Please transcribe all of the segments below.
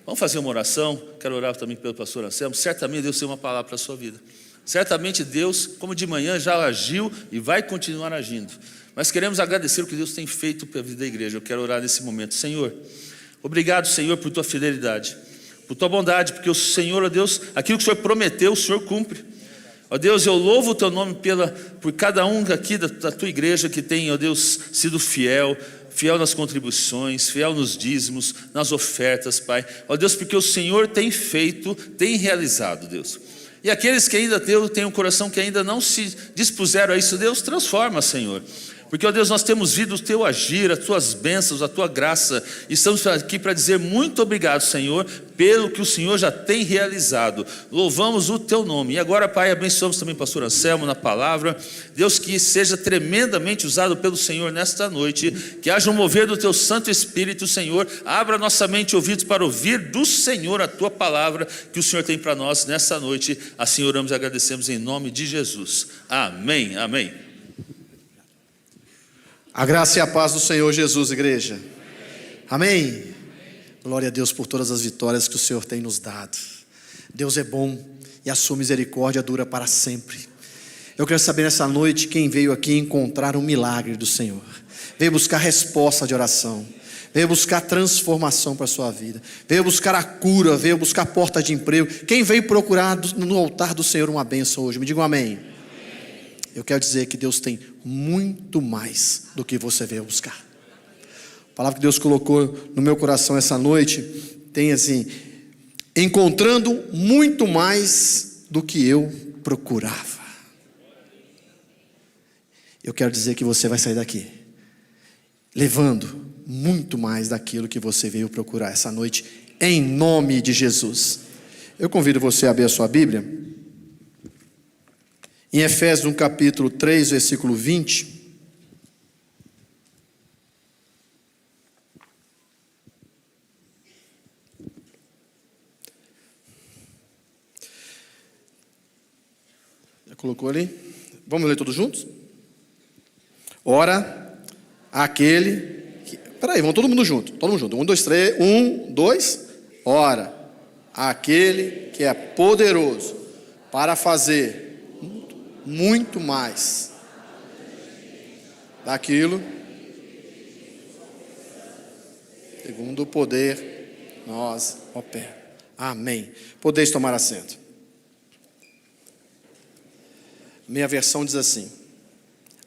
Vamos fazer uma oração. Quero orar também pelo pastor Anselmo. Certamente Deus tem uma palavra para a sua vida. Certamente Deus, como de manhã, já agiu e vai continuar agindo. Mas queremos agradecer o que Deus tem feito pela vida da igreja. Eu quero orar nesse momento. Senhor, obrigado, Senhor, por tua fidelidade, por tua bondade, porque o Senhor, ó Deus, aquilo que o Senhor prometeu, o Senhor cumpre. Ó Deus, eu louvo o teu nome por cada um aqui da tua igreja que tem, ó Deus, sido fiel nas contribuições, fiel nos dízimos, nas ofertas, Pai. Ó Deus, porque o Senhor tem feito, tem realizado, Deus. E aqueles que ainda têm um coração que ainda não se dispuseram a isso, Deus, transforma, Senhor. Porque, ó Deus, nós temos visto o teu agir, as tuas bênçãos, a tua graça. E estamos aqui para dizer muito obrigado, Senhor, pelo que o Senhor já tem realizado. Louvamos o teu nome. E agora, Pai, abençoamos também o pastor Anselmo na palavra. Deus, que seja tremendamente usado pelo Senhor nesta noite. Que haja um mover do teu Santo Espírito, Senhor. Abra nossa mente e ouvidos para ouvir do Senhor a tua palavra que o Senhor tem para nós nessa noite. Assim oramos e agradecemos em nome de Jesus. Amém, amém. A graça e a paz do Senhor Jesus, igreja. Amém. Glória a Deus por todas as vitórias que o Senhor tem nos dado. Deus é bom e a sua misericórdia dura para sempre. Eu quero saber nessa noite quem veio aqui encontrar um milagre do Senhor. Veio buscar resposta de oração. Veio buscar transformação para a sua vida. Veio buscar a cura, veio buscar porta de emprego. Quem veio procurar no altar do Senhor uma bênção hoje? Me digam amém. Eu quero dizer que Deus tem muito mais do que você veio buscar. A palavra que Deus colocou no meu coração essa noite tem assim: encontrando muito mais do que eu procurava. Eu quero dizer que você vai sair daqui levando muito mais daquilo que você veio procurar essa noite, em nome de Jesus. Eu convido você a abrir a sua Bíblia em Efésios, no capítulo 3, versículo 20. Já colocou ali? Vamos ler todos juntos? Ora, aquele que... Peraí, vamos todo mundo junto. Todo mundo junto. 1, 2, 3. 1, 2. Ora, aquele que é poderoso para fazer muito mais daquilo, segundo o poder, nós opera. Amém. Podeis tomar assento. Minha versão diz assim: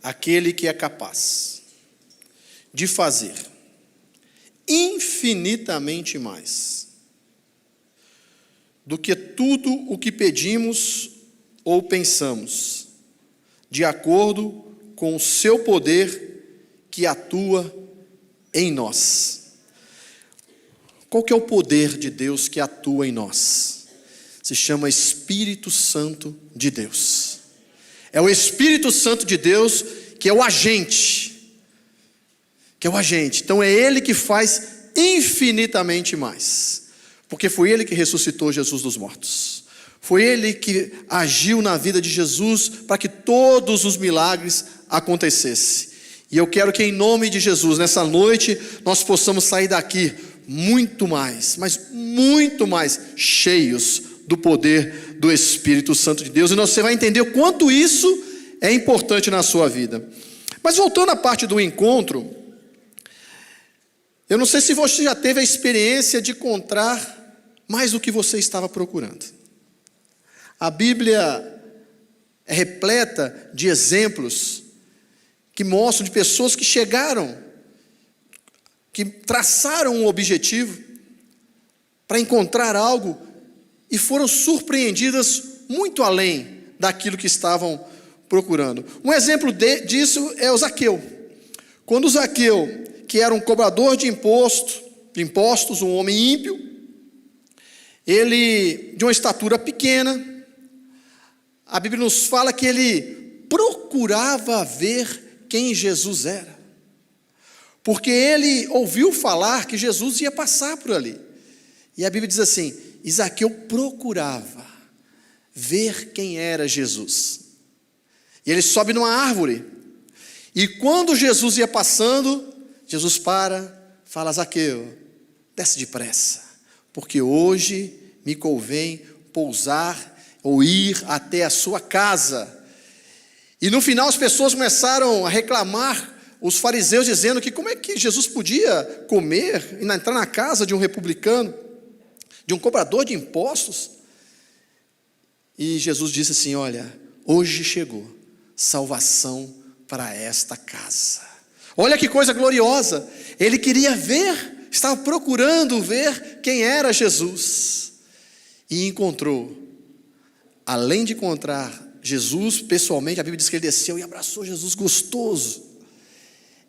aquele que é capaz de fazer infinitamente mais do que tudo o que pedimos ou pensamos, de acordo com o seu poder que atua em nós. Qual que é o poder de Deus que atua em nós? Se chama Espírito Santo de Deus. É o Espírito Santo de Deus que é o agente. Então é Ele que faz infinitamente mais. Porque foi Ele que ressuscitou Jesus dos mortos. Foi Ele que agiu na vida de Jesus para que todos os milagres acontecessem. E eu quero que em nome de Jesus, nessa noite, nós possamos sair daqui muito mais, mas muito mais cheios do poder do Espírito Santo de Deus. E você vai entender o quanto isso é importante na sua vida. Mas voltando à parte do encontro, eu não sei se você já teve a experiência de encontrar mais do que você estava procurando. A Bíblia é repleta de exemplos que mostram de pessoas que chegaram, que traçaram um objetivo para encontrar algo e foram surpreendidas muito além daquilo que estavam procurando. Um exemplo disso é o Zaqueu. Quando o Zaqueu, que era um cobrador de impostos, um homem ímpio, ele de uma estatura pequena, a Bíblia nos fala que ele procurava ver quem Jesus era, porque ele ouviu falar que Jesus ia passar por ali. E a Bíblia diz assim: Zaqueu procurava ver quem era Jesus. E ele sobe numa árvore, e quando Jesus ia passando, Jesus fala: Zaqueu, desce depressa, porque hoje me convém pousar ou ir até a sua casa. E no final as pessoas começaram a reclamar, os fariseus dizendo que como é que Jesus podia comer e entrar na casa de um republicano, de um cobrador de impostos? E Jesus disse assim: olha, hoje chegou salvação para esta casa. Olha que coisa gloriosa, ele queria ver, estava procurando ver quem era Jesus, e encontrou. Além de encontrar Jesus pessoalmente, a Bíblia diz que ele desceu e abraçou Jesus gostoso.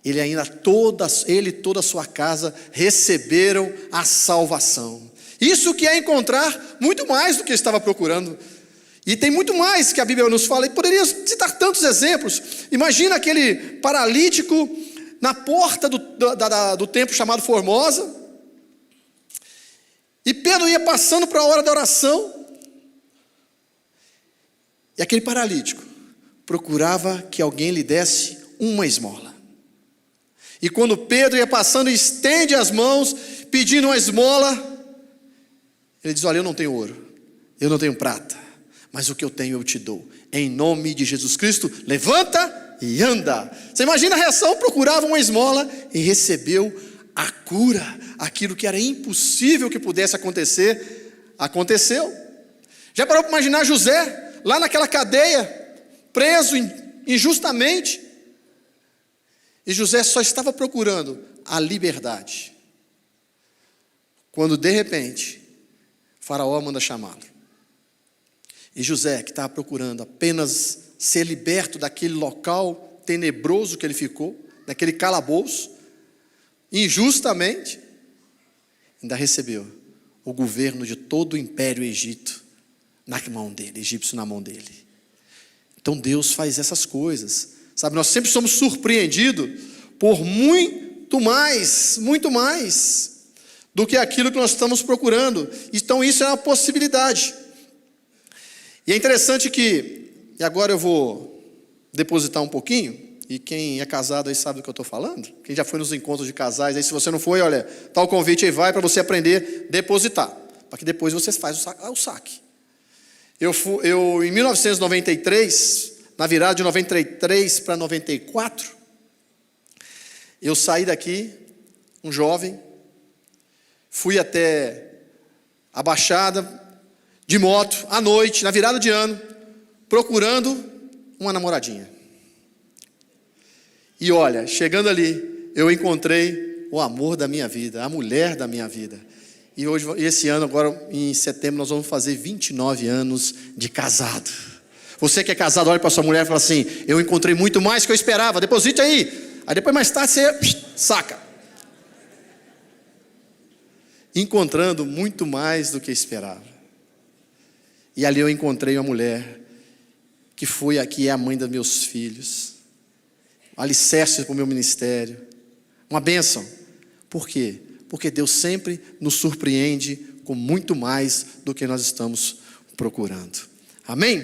Ele ainda, toda a sua casa receberam a salvação. Isso que é encontrar muito mais do que estava procurando. E tem muito mais que a Bíblia nos fala, e poderia citar tantos exemplos. Imagina aquele paralítico na porta do templo chamado Formosa, e Pedro ia passando para a hora da oração, e aquele paralítico procurava que alguém lhe desse uma esmola. E quando Pedro ia passando e estende as mãos, pedindo uma esmola, ele diz: olha, eu não tenho ouro, eu não tenho prata, mas o que eu tenho eu te dou. Em nome de Jesus Cristo, levanta e anda. Você imagina a reação? Procurava uma esmola e recebeu a cura. Aquilo que era impossível que pudesse acontecer, aconteceu. Já parou para imaginar José lá naquela cadeia, preso injustamente? E José só estava procurando a liberdade, quando de repente Faraó manda chamá-lo. E José, que estava procurando apenas ser liberto daquele local tenebroso que ele ficou, daquele calabouço, injustamente, ainda recebeu o governo de todo o império egípcio na mão dele. Então Deus faz essas coisas, sabe? Nós sempre somos surpreendidos por muito mais do que aquilo que nós estamos procurando. Então isso é uma possibilidade. E é interessante que, e agora eu vou depositar um pouquinho, e quem é casado aí sabe do que eu estou falando, quem já foi nos encontros de casais, aí se você não foi, olha, tá o convite aí, vai para você aprender a depositar, para que depois você faça o saque. Eu em 1993, na virada de 93 para 94, eu saí daqui, um jovem, fui até a Baixada, de moto, à noite, na virada de ano, procurando uma namoradinha. E olha, chegando ali, eu encontrei o amor da minha vida, a mulher da minha vida. E hoje, esse ano, agora em setembro, nós vamos fazer 29 anos de casado. Você que é casado, olha para sua mulher e fala assim: eu encontrei muito mais que eu esperava, deposite aí. Aí depois mais tarde você saca. Encontrando muito mais do que esperava. E ali eu encontrei uma mulher que foi aqui, é a mãe dos meus filhos, um alicerce para o meu ministério, uma bênção. Por quê? Porque Deus sempre nos surpreende com muito mais do que nós estamos procurando. Amém?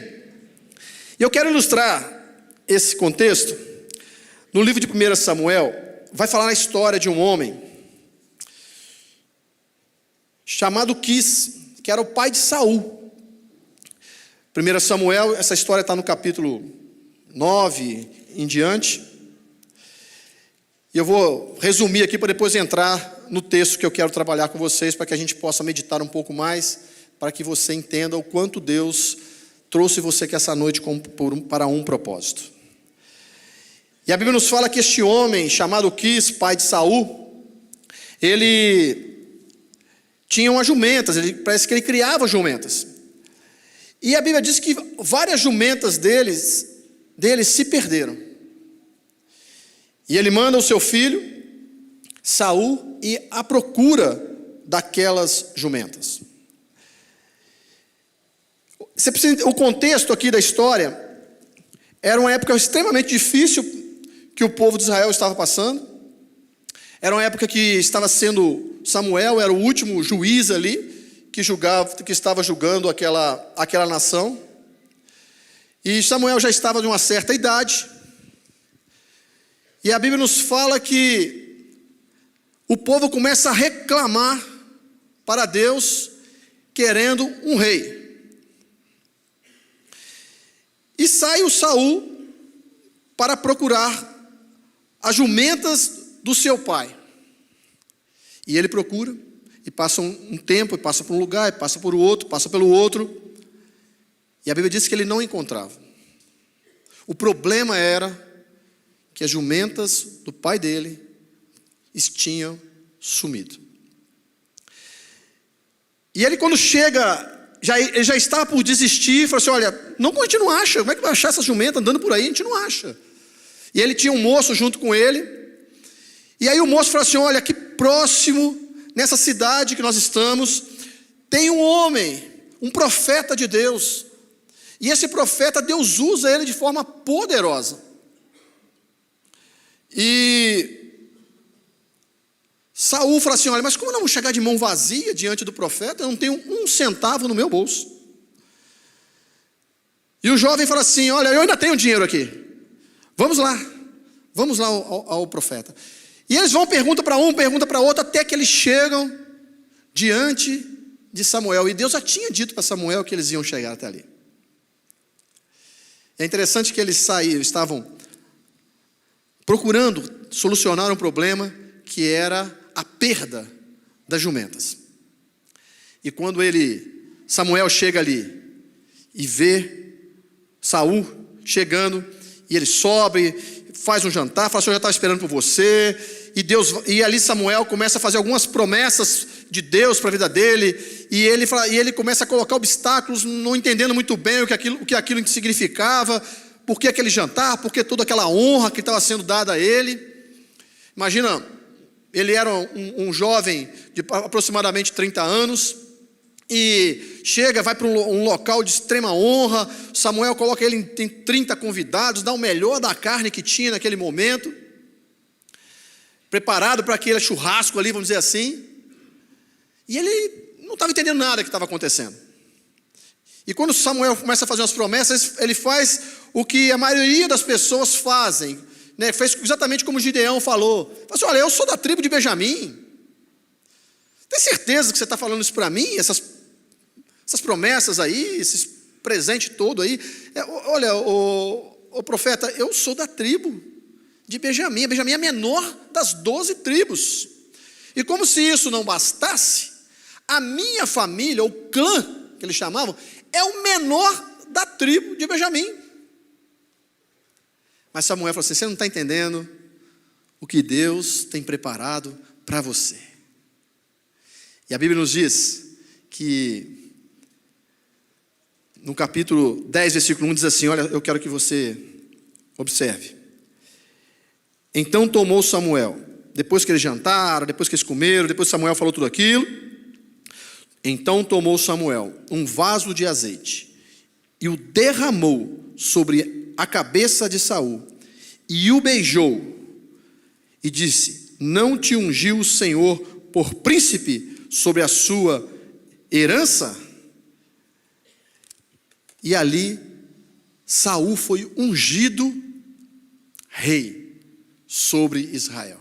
E eu quero ilustrar esse contexto no livro de 1 Samuel. Vai falar a história de um homem chamado Quis, que era o pai de Saul. 1 Samuel, essa história está no capítulo 9 em diante. E eu vou resumir aqui para depois entrar no texto que eu quero trabalhar com vocês, para que a gente possa meditar um pouco mais, para que você entenda o quanto Deus trouxe você aqui essa noite para um propósito. E a Bíblia nos fala que este homem, chamado Quis, pai de Saul, ele tinha umas jumentas, parece que ele criava jumentas. E a Bíblia diz que várias jumentas deles se perderam. E ele manda o seu filho, Saul, ir à procura daquelas jumentas. Você precisa, o contexto aqui da história era uma época extremamente difícil que o povo de Israel estava passando. Era uma época que Samuel era o último juiz ali, que estava julgando aquela nação. E Samuel já estava de uma certa idade. E a Bíblia nos fala que o povo começa a reclamar para Deus, querendo um rei. E sai o Saul para procurar as jumentas do seu pai. E ele procura, e passa um tempo, e passa por um lugar, e passa por outro, passa pelo outro. E a Bíblia diz que ele não encontrava. O problema era que as jumentas do pai dele tinham sumido. E ele, quando chega, ele já estava por desistir, falou assim: olha, a gente não acha, como é que vai achar essa jumenta andando por aí? A gente não acha. E ele tinha um moço junto com ele, e aí o moço falou assim: olha, aqui próximo, nessa cidade que nós estamos, tem um homem, um profeta de Deus, e esse profeta, Deus usa ele de forma poderosa. E Saul fala assim: olha, mas como eu não vou chegar de mão vazia diante do profeta? Eu não tenho um centavo no meu bolso. E o jovem fala assim: olha, eu ainda tenho dinheiro aqui, vamos lá ao profeta. E eles vão, pergunta para um, pergunta para outro, até que eles chegam diante de Samuel. E Deus já tinha dito para Samuel que eles iam chegar até ali. É interessante que eles estavam procurando solucionar um problema que era a perda das jumentas. E quando Samuel chega ali e vê Saul chegando, e ele sobe, faz um jantar, fala assim: eu já estava esperando por você. E ali Samuel começa a fazer algumas promessas de Deus para a vida dele, e ele começa a colocar obstáculos, não entendendo muito bem o que aquilo significava, por que aquele jantar, por que toda aquela honra que estava sendo dada a ele. Imagina, ele era um jovem de aproximadamente 30 anos, e vai para um local de extrema honra. Samuel coloca ele, tem 30 convidados, dá o melhor da carne que tinha naquele momento, preparado para aquele churrasco ali, vamos dizer assim. E ele não estava entendendo nada que estava acontecendo. E quando Samuel começa a fazer umas promessas, ele faz o que a maioria das pessoas fazem, né? Fez exatamente como Gideão falou. Falou assim: olha, eu sou da tribo de Benjamim. Tem certeza que você está falando isso para mim? Essas promessas aí, esses presentes todo aí. Olha, o profeta, eu sou da tribo de Benjamim. Benjamim é a menor das 12 tribos. E como se isso não bastasse, a minha família, o clã que eles chamavam, é o menor da tribo de Benjamim. Mas Samuel falou assim: você não está entendendo o que Deus tem preparado para você. E a Bíblia nos diz que no capítulo 10, versículo 1 diz assim: olha, eu quero que você observe. Então tomou Samuel, depois que eles jantaram, depois que eles comeram, depois que Samuel falou tudo aquilo, então tomou Samuel um vaso de azeite e o derramou sobre a cabeça de Saul e o beijou e disse: não te ungiu o Senhor por príncipe sobre a sua herança? E ali Saul foi ungido rei sobre Israel.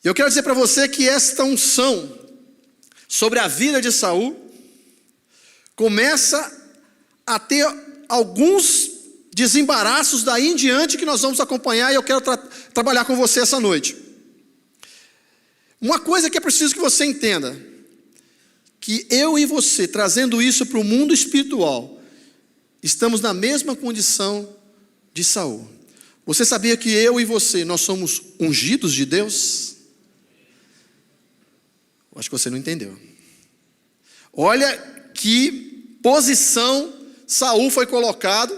Eu quero dizer para você que esta unção sobre a vida de Saul começa a ter alguns desembaraços daí em diante que nós vamos acompanhar, e eu quero trabalhar com você essa noite. Uma coisa que é preciso que você entenda, que eu e você, trazendo isso para o mundo espiritual, estamos na mesma condição de Saul. Você sabia que eu e você, nós somos ungidos de Deus? Eu acho que você não entendeu. Olha que posição Saul foi colocado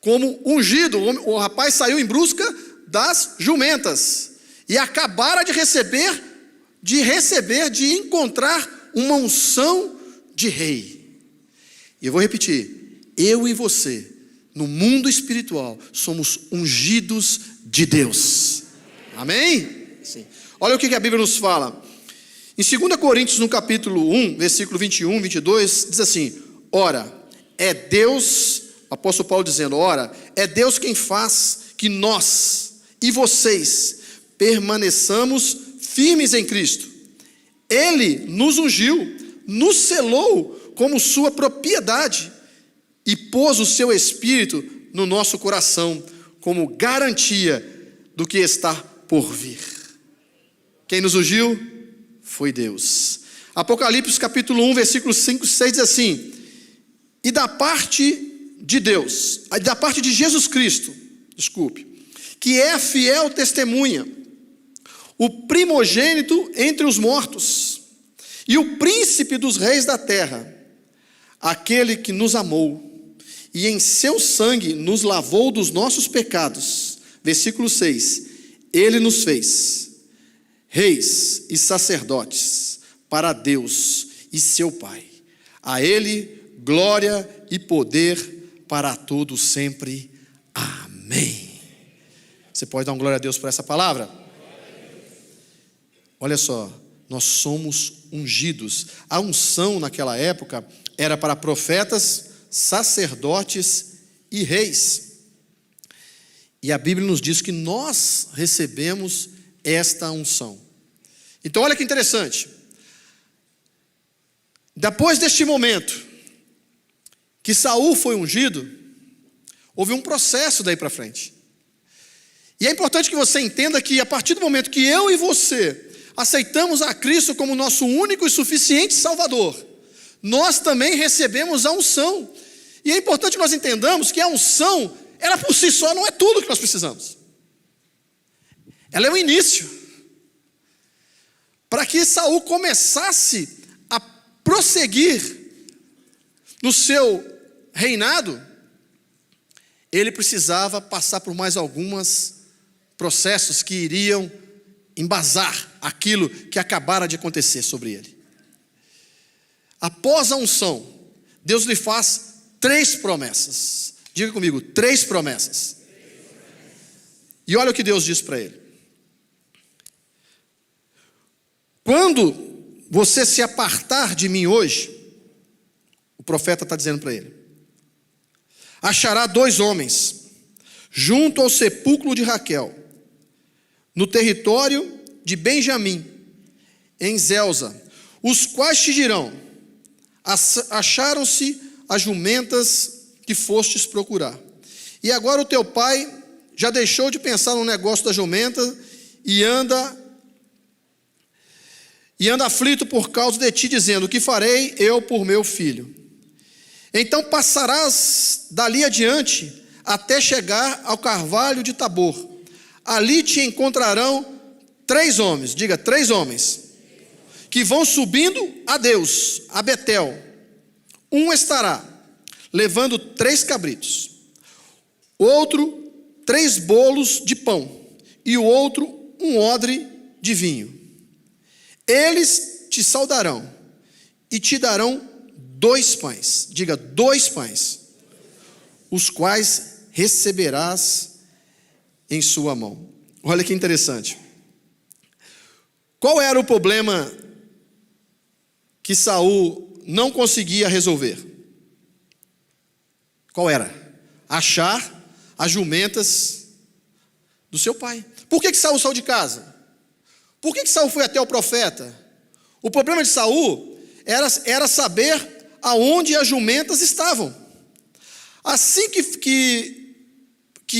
como ungido. O rapaz saiu em busca das jumentas e acabara de encontrar uma unção de rei. E eu vou repetir: eu e você, no mundo espiritual, somos ungidos de Deus. Amém? Sim. Olha o que a Bíblia nos fala. Em 2 Coríntios, no capítulo 1, versículo 21, 22, diz assim: ora, é Deus, o apóstolo Paulo dizendo, ora, é Deus quem faz que nós e vocês permaneçamos firmes em Cristo. Ele nos ungiu, nos selou como sua propriedade e pôs o seu Espírito no nosso coração como garantia do que está por vir. Quem nos ungiu foi Deus. Apocalipse capítulo 1, versículos 5 e 6 diz assim: e da parte de Deus, da parte de Jesus Cristo, que é a fiel testemunha, o primogênito entre os mortos e o príncipe dos reis da terra, aquele que nos amou e em seu sangue nos lavou dos nossos pecados. Versículo 6: ele nos fez reis e sacerdotes para Deus e seu Pai. A ele glória e poder para todos sempre. Amém. Você pode dar uma glória a Deus por essa palavra? Olha só, nós somos ungidos. A unção naquela época era para profetas, sacerdotes e reis. E a Bíblia nos diz que nós recebemos esta unção. Então olha que interessante. Depois deste momento que Saul foi ungido, houve um processo daí para frente. E é importante que você entenda que a partir do momento que eu e você aceitamos a Cristo como nosso único e suficiente Salvador, nós também recebemos a unção. E é importante que nós entendamos que a unção, ela por si só não é tudo que nós precisamos. Ela é o início. Para que Saul começasse a prosseguir no seu reinado, ele precisava passar por mais alguns processos que iriam embasar aquilo que acabara de acontecer sobre ele. Após a unção, Deus lhe faz 3 promessas. Diga comigo, 3 promessas. E olha o que Deus diz para ele: quando você se apartar de mim hoje, o profeta está dizendo para ele, achará 2 homens junto ao sepulcro de Raquel, no território de Benjamim, em Zelza, os quais te dirão: acharam-se as jumentas que fostes procurar. E agora o teu pai já deixou de pensar no negócio da jumenta e anda aflito por causa de ti, dizendo: o que farei eu por meu filho? Então passarás dali adiante até chegar ao carvalho de Tabor. Ali te encontrarão 3 homens, diga 3 homens, que vão subindo a Deus, a Betel. Um estará levando 3 cabritos, outro 3 bolos de pão, e o outro um odre de vinho. Eles te saudarão e te darão 2 pães, diga 2 pães, os quais receberás em sua mão. Olha que interessante. Qual era o problema que Saul não conseguia resolver? Qual era? Achar as jumentas do seu pai. Por que Saul saiu de casa? Por que Saul foi até o profeta? O problema de Saul era saber aonde as jumentas estavam. Assim que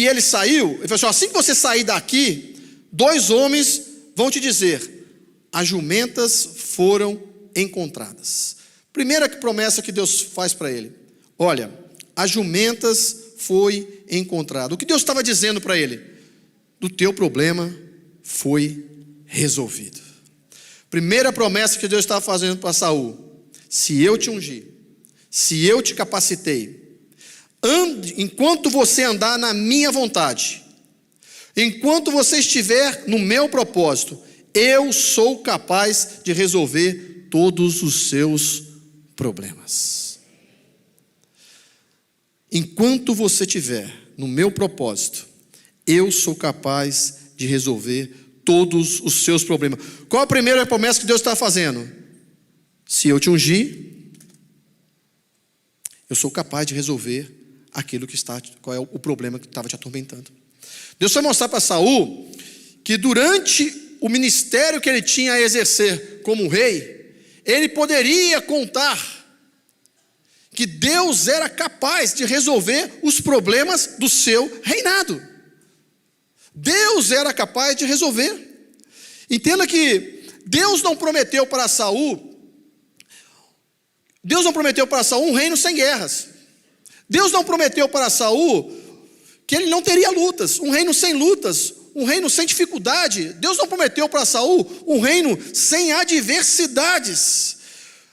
ele saiu, ele falou assim: assim que você sair daqui, 2 homens vão te dizer: as jumentas foram encontradas. Primeira promessa que Deus faz para ele: olha, as jumentas foi encontrado. O que Deus estava dizendo para ele? Do teu problema foi resolvido. Primeira promessa que Deus estava fazendo para Saul: se eu te ungi, se eu te capacitei, enquanto você andar na minha vontade, enquanto você estiver no meu propósito, eu sou capaz de resolver todos os seus problemas. Enquanto você estiver no meu propósito, eu sou capaz de resolver todos os seus problemas. Qual a primeira promessa que Deus está fazendo? Se eu te ungir, eu sou capaz de resolver aquilo que está, qual é o problema que estava te atormentando. Deus foi mostrar para Saul que durante o ministério que ele tinha a exercer como rei, ele poderia contar que Deus era capaz de resolver os problemas do seu reinado. Deus era capaz de resolver. Entenda que Deus não prometeu para Saul um reino sem guerras. Deus não prometeu para Saul que ele não teria lutas, um reino sem lutas, um reino sem dificuldade. Deus não prometeu para Saul um reino sem adversidades.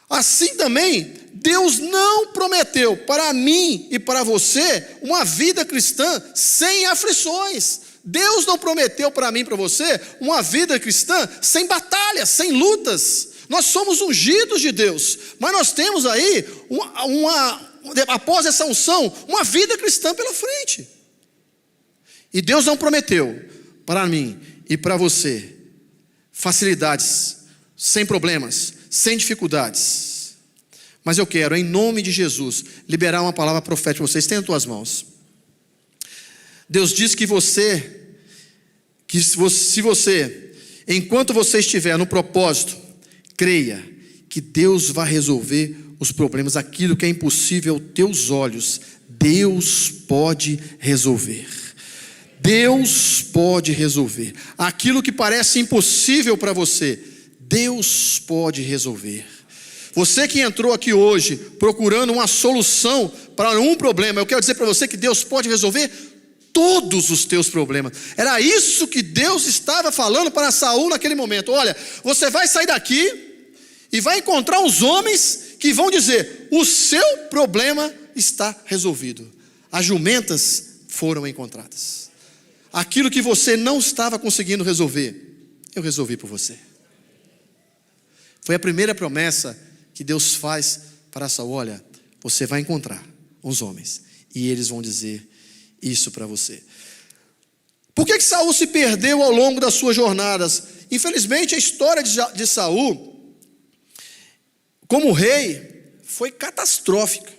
Assim também, Deus não prometeu para mim e para você uma vida cristã sem aflições. Deus não prometeu para mim e para você uma vida cristã sem batalhas, sem lutas. Nós somos ungidos de Deus, mas nós temos aí, após essa unção, uma vida cristã pela frente. E Deus não prometeu para mim e para você facilidades, sem problemas, sem dificuldades. Mas eu quero, em nome de Jesus, liberar uma palavra profética para vocês. Tenha as tuas mãos. Deus diz que se você, enquanto você estiver no propósito, creia que Deus vai resolver os problemas. Aquilo que é impossível aos teus olhos, Deus pode resolver. Deus pode resolver. Aquilo que parece impossível para você, Deus pode resolver. Você que entrou aqui hoje procurando uma solução para um problema, eu quero dizer para você que Deus pode resolver todos os teus problemas. Era isso que Deus estava falando para Saul naquele momento. Olha, você vai sair daqui e vai encontrar uns homens que vão dizer: o seu problema está resolvido. As jumentas foram encontradas. Aquilo que você não estava conseguindo resolver, eu resolvi por você. Foi a primeira promessa que Deus faz para Saul. Olha, você vai encontrar uns homens e eles vão dizer isso para você. Por que Saul se perdeu ao longo das suas jornadas? Infelizmente, a história de Saul como rei foi catastrófica.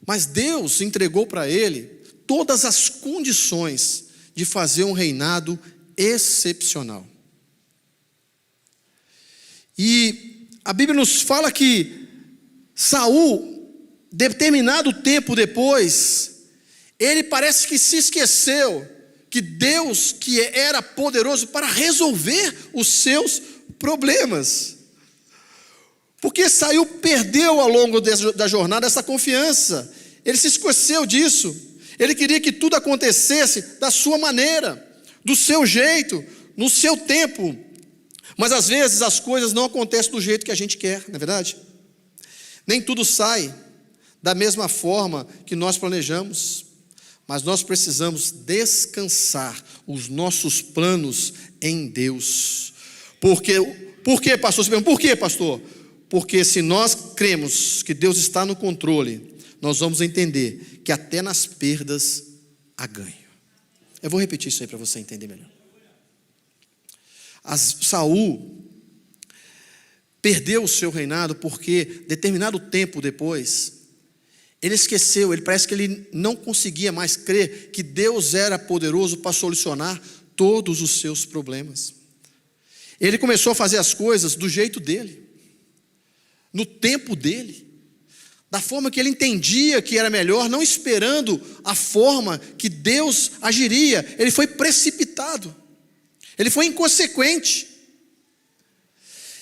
Mas Deus entregou para ele todas as condições de fazer um reinado excepcional. E a Bíblia nos fala que Saul, determinado tempo depois, ele parece que se esqueceu que Deus, que era poderoso para resolver os seus problemas. Porque Saul perdeu ao longo da jornada essa confiança. Ele se esqueceu disso. Ele queria que tudo acontecesse da sua maneira, do seu jeito, no seu tempo. Mas às vezes as coisas não acontecem do jeito que a gente quer, não é verdade? Nem tudo sai da mesma forma que nós planejamos. Mas nós precisamos descansar os nossos planos em Deus. Por quê, pastor? Você pergunta, por quê, pastor? Porque se nós cremos que Deus está no controle, nós vamos entender que até nas perdas há ganho. Eu vou repetir isso aí para você entender melhor. Saul perdeu o seu reinado porque determinado tempo depois, ele esqueceu, parece que ele não conseguia mais crer que Deus era poderoso para solucionar todos os seus problemas. Ele começou a fazer as coisas do jeito dele, no tempo dele, da forma que ele entendia que era melhor, não esperando a forma que Deus agiria. Ele foi precipitado, ele foi inconsequente.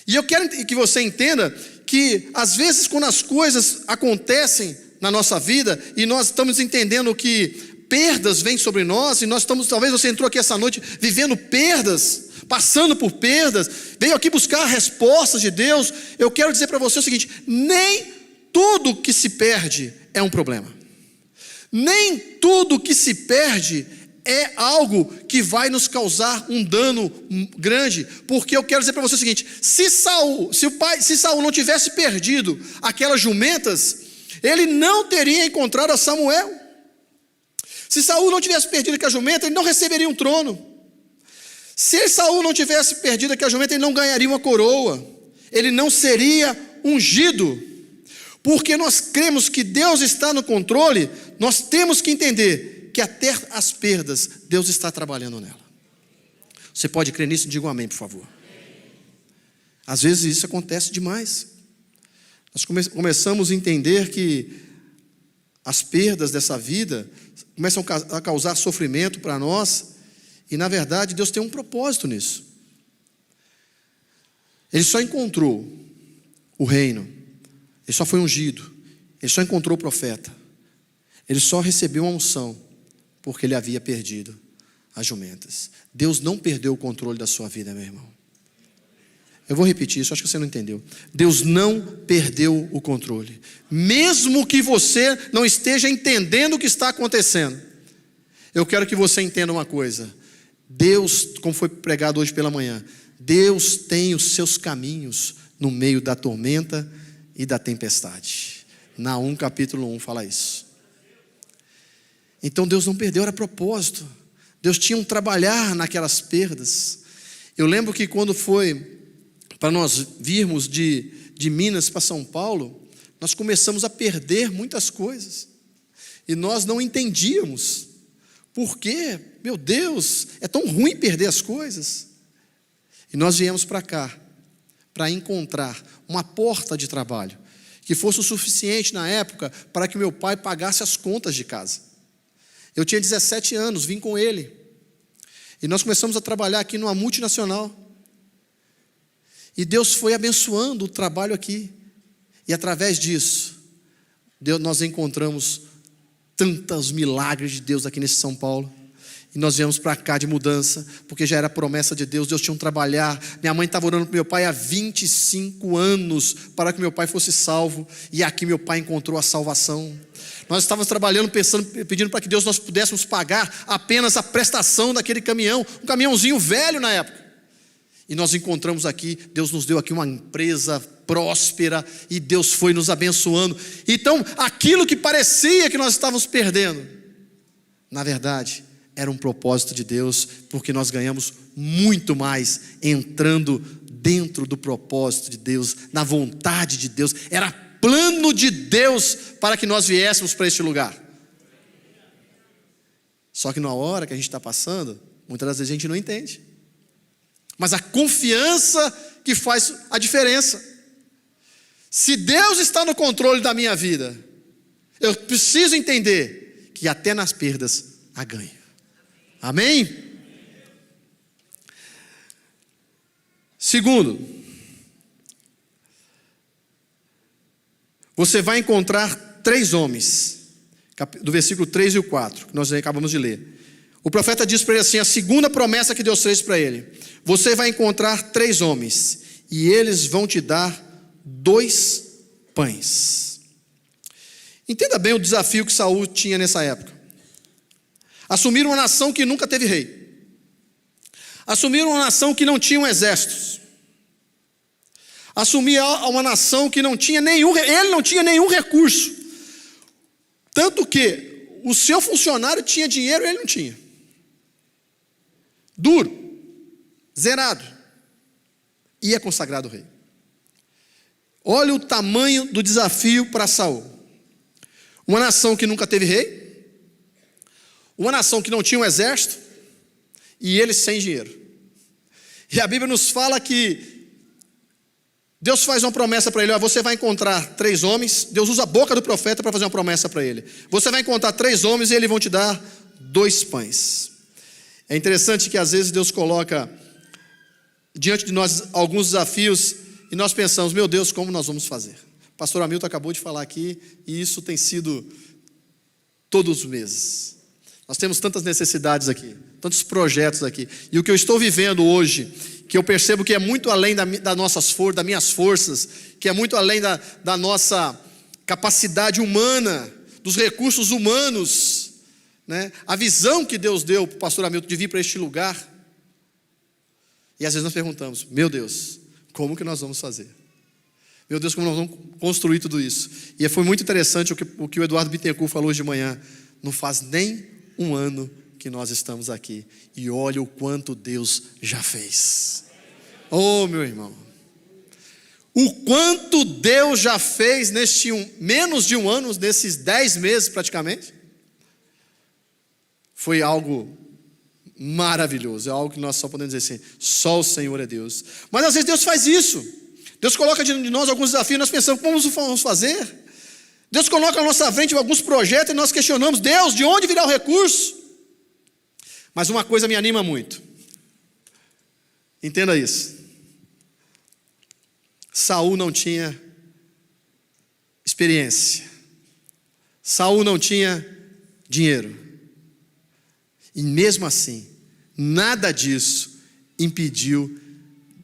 E eu quero que você entenda que às vezes quando as coisas acontecem na nossa vida, e nós estamos entendendo que perdas vêm sobre nós, e nós estamos, talvez você entrou aqui essa noite vivendo perdas, passando por perdas, veio aqui buscar respostas de Deus. Eu quero dizer para você o seguinte: nem tudo que se perde é um problema, nem tudo que se perde é algo que vai nos causar um dano grande. Porque eu quero dizer para você o seguinte: se Saul não tivesse perdido aquelas jumentas, ele não teria encontrado a Samuel. Se Saul não tivesse perdido aquela jumenta, ele não receberia um trono. Se Saul não tivesse perdido aquela jumenta, ele não ganharia uma coroa, ele não seria ungido. Porque nós cremos que Deus está no controle, nós temos que entender que até as perdas, Deus está trabalhando nela. Você pode crer nisso? Diga um amém, por favor. Às vezes isso acontece demais. Nós começamos a entender que as perdas dessa vida começam a causar sofrimento para nós, e na verdade Deus tem um propósito nisso. Ele só encontrou o reino, ele só foi ungido, ele só encontrou o profeta, ele só recebeu uma unção porque ele havia perdido as jumentas. Deus não perdeu o controle da sua vida, meu irmão. Eu vou repetir isso, acho que você não entendeu. Deus não perdeu o controle. Mesmo que você não esteja entendendo o que está acontecendo, eu quero que você entenda uma coisa. Deus, como foi pregado hoje pela manhã, Deus tem os seus caminhos no meio da tormenta e da tempestade. Naum capítulo 1 fala isso. Então Deus não perdeu, era propósito. Deus tinha um trabalhar naquelas perdas. Eu lembro que quando foi para nós virmos de Minas para São Paulo, nós começamos a perder muitas coisas. E nós não entendíamos. Por quê? Meu Deus, é tão ruim perder as coisas. E nós viemos para cá, para encontrar uma porta de trabalho, que fosse o suficiente na época para que meu pai pagasse as contas de casa. Eu tinha 17 anos, vim com ele. E nós começamos a trabalhar aqui numa multinacional. E Deus foi abençoando o trabalho aqui. E através disso, nós encontramos tantos milagres de Deus aqui nesse São Paulo. E nós viemos para cá de mudança, porque já era promessa de Deus. Deus tinha um trabalhar. Minha mãe estava orando para meu pai há 25 anos para que meu pai fosse salvo. E aqui meu pai encontrou a salvação. Nós estávamos trabalhando, pedindo para que Deus nós pudéssemos pagar apenas a prestação daquele caminhão. Um caminhãozinho velho na época. E nós encontramos aqui, Deus nos deu aqui uma empresa próspera, e Deus foi nos abençoando. Então, aquilo que parecia que nós estávamos perdendo, na verdade, era um propósito de Deus, porque nós ganhamos muito mais entrando dentro do propósito de Deus, na vontade de Deus. Era plano de Deus para que nós viéssemos para este lugar. Só que na hora que a gente está passando, muitas das vezes a gente não entende. Mas a confiança que faz a diferença. Se Deus está no controle da minha vida, eu preciso entender que até nas perdas há ganho. Amém? Segundo, você vai encontrar 3 homens, do versículo 3 e o 4, que nós acabamos de ler. O profeta diz para ele assim, a segunda promessa que Deus fez para ele: você vai encontrar 3 homens, e eles vão te dar 2 pães. Entenda bem o desafio que Saul tinha nessa época. Assumir uma nação que nunca teve rei. Assumir uma nação que não tinha um exército. Assumir uma nação que não tinha ele não tinha nenhum recurso. Tanto que o seu funcionário tinha dinheiro e ele não tinha. Duro, zerado, e é consagrado rei. Olha o tamanho do desafio para Saul. Uma nação que nunca teve rei, uma nação que não tinha um exército, e ele sem dinheiro. E a Bíblia nos fala que Deus faz uma promessa para ele: ó, você vai encontrar 3 homens. Deus usa a boca do profeta para fazer uma promessa para ele. Você vai encontrar 3 homens e eles vão te dar 2 pães. É interessante que às vezes Deus coloca diante de nós alguns desafios e nós pensamos, meu Deus, como nós vamos fazer? O pastor Hamilton acabou de falar aqui, e isso tem sido todos os meses. Nós temos tantas necessidades aqui, tantos projetos aqui, e o que eu estou vivendo hoje, que eu percebo que é muito além das minhas forças, que é muito além da nossa capacidade humana, dos recursos humanos, né? A visão que Deus deu para o pastor Hamilton de vir para este lugar. E às vezes nós perguntamos, meu Deus, como que nós vamos fazer? Meu Deus, como nós vamos construir tudo isso? E foi muito interessante o que o Eduardo Bittencourt falou hoje de manhã. Não faz nem 1 ano que nós estamos aqui, e olha o quanto Deus já fez. Oh, meu irmão, o quanto Deus já fez menos de 1 ano, nesses 10 meses praticamente. Foi algo maravilhoso. É algo que nós só podemos dizer assim, só o Senhor é Deus. Mas às vezes Deus faz isso. Deus coloca diante de nós alguns desafios e nós pensamos, como vamos fazer? Deus coloca na nossa frente alguns projetos e nós questionamos, Deus, de onde virá o recurso? Mas uma coisa me anima muito. Entenda isso. Saul não tinha experiência. Saul não tinha dinheiro. E mesmo assim, nada disso impediu